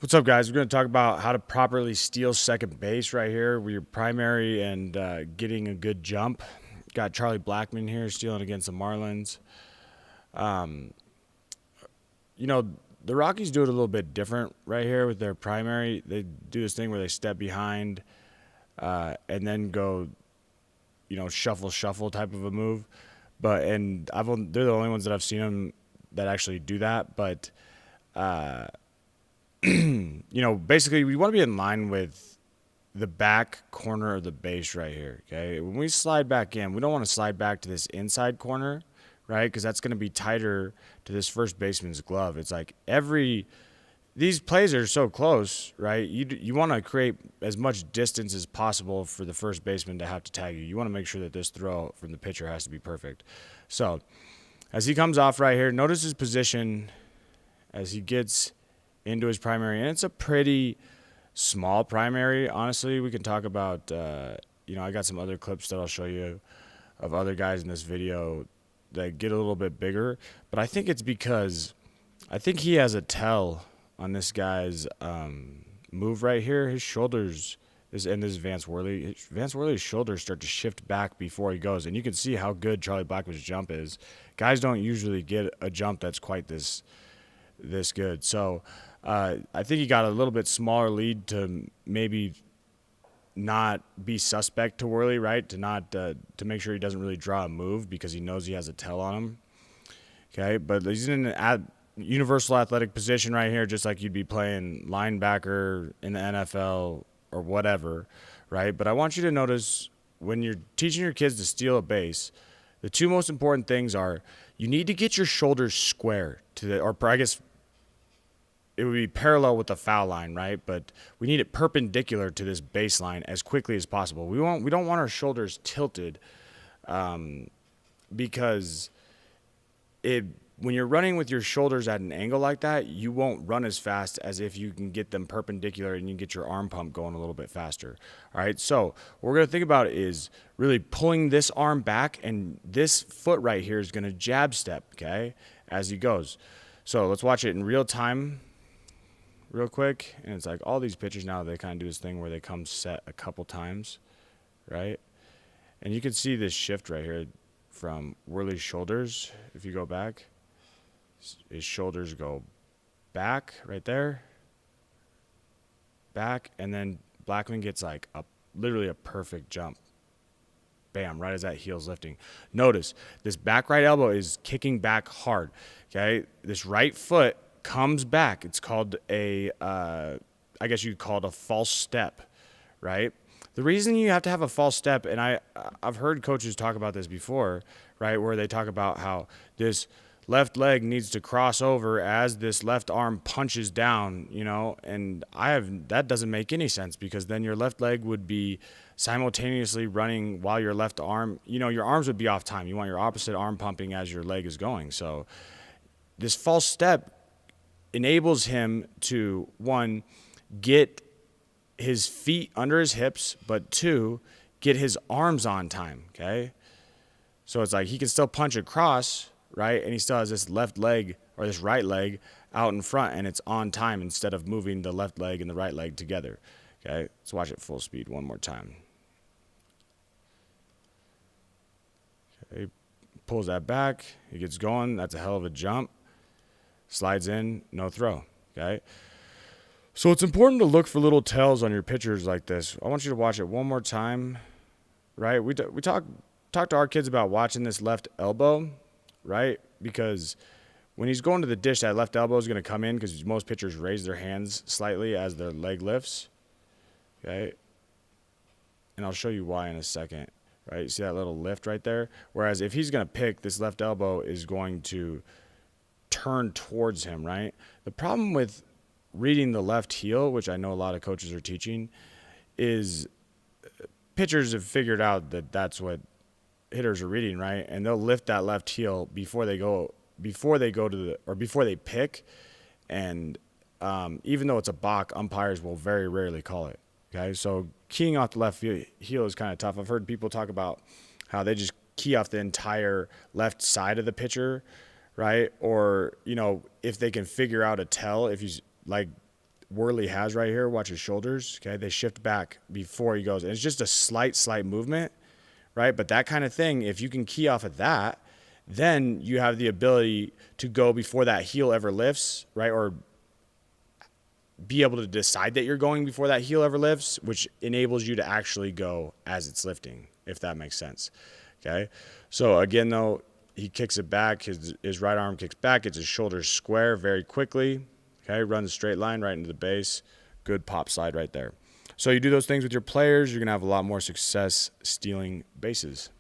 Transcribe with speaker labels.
Speaker 1: What's up, guys? We're going to talk about how to properly steal second base right here with your primary and getting a good jump. Got Charlie Blackmon here stealing against the Marlins. Um, you know, the Rockies do it a little bit different right here with their primary. They do this thing where they step behind and then go, shuffle, shuffle type of a move. They're the only ones that I've seen them that actually do that. But basically we want to be in line with the back corner of the base right here. Okay. When we slide back in, we don't want to slide back to this inside corner, right? Because that's going to be tighter to this first baseman's glove. It's like these plays are so close, right? You want to create as much distance as possible for the first baseman to have to tag you. You want to make sure that this throw from the pitcher has to be perfect. So as he comes off right here, notice his position as he gets into his primary, and it's a pretty small primary. Honestly, we can talk about. I got some other clips that I'll show you of other guys in this video that get a little bit bigger, but I think it's because I think he has a tell on this guy's move right here. His shoulders this Vance Worley. Vance Worley's shoulders start to shift back before he goes, and you can see how good Charlie Blackmon's jump is. Guys don't usually get a jump that's quite this good. So I think he got a little bit smaller lead to maybe not be suspect to Worley, right? To make sure he doesn't really draw a move because he knows he has a tell on him. Okay, but he's in an universal athletic position right here, just like you'd be playing linebacker in the NFL or whatever, right? But I want you to notice when you're teaching your kids to steal a base, the two most important things are you need to get your shoulders square or I guess it would be parallel with the foul line, right? But we need it perpendicular to this baseline as quickly as possible. We don't want our shoulders tilted because when you're running with your shoulders at an angle like that, you won't run as fast as if you can get them perpendicular and you get your arm pump going a little bit faster. All right, so what we're going to think about is really pulling this arm back, and this foot right here is going to jab step, okay, as he goes. So let's watch it in real time real quick. And it's like all these pitchers now, they kind of do this thing where they come set a couple times, right? And you can see this shift right here from Worley's shoulders. If you go back, his shoulders go back right there, back, and then Blackmon gets like literally a perfect jump. Bam, right as that heel's lifting. Notice this back right elbow is kicking back hard. Okay, this right foot comes back. It's called I guess you'd call it a false step, right? The reason you have to have a false step, and I've heard coaches talk about this before, right, where they talk about how this left leg needs to cross over as this left arm punches down, and that doesn't make any sense because then your left leg would be simultaneously running while your left arm, your arms would be off time. You want your opposite arm pumping as your leg is going. So this false step enables him to, one, get his feet under his hips, but two, get his arms on time, okay? So it's like he can still punch across, right? And he still has this left leg or this right leg out in front, and it's on time instead of moving the left leg and the right leg together, okay? Let's watch it full speed one more time. Okay, pulls that back. He gets going. That's a hell of a jump. Slides in, no throw, okay? So it's important to look for little tells on your pitchers like this. I want you to watch it one more time, right? We talk to our kids about watching this left elbow, right? Because when he's going to the dish, that left elbow is going to come in because most pitchers raise their hands slightly as their leg lifts, okay? And I'll show you why in a second, right? You see that little lift right there? Whereas if he's going to pick, this left elbow is going to turn towards him, right? The problem with reading the left heel, which I know a lot of coaches are teaching, is pitchers have figured out that that's what hitters are reading, right? And they'll lift that left heel before they pick. And even though it's a balk, umpires will very rarely call it. Okay, so keying off the left heel is kind of tough. I've heard people talk about how they just key off the entire left side of the pitcher, right? Or, if they can figure out a tell, if he's like Worley has right here, watch his shoulders, okay? They shift back before he goes. And it's just a slight movement, right? But that kind of thing, if you can key off of that, then you have the ability to go before that heel ever lifts, right? Or be able to decide that you're going before that heel ever lifts, which enables you to actually go as it's lifting, if that makes sense, okay? So again, though, he kicks it back. His right arm kicks back. Gets his shoulders square very quickly. Okay, runs a straight line right into the base. Good pop slide right there. So you do those things with your players, you're going to have a lot more success stealing bases.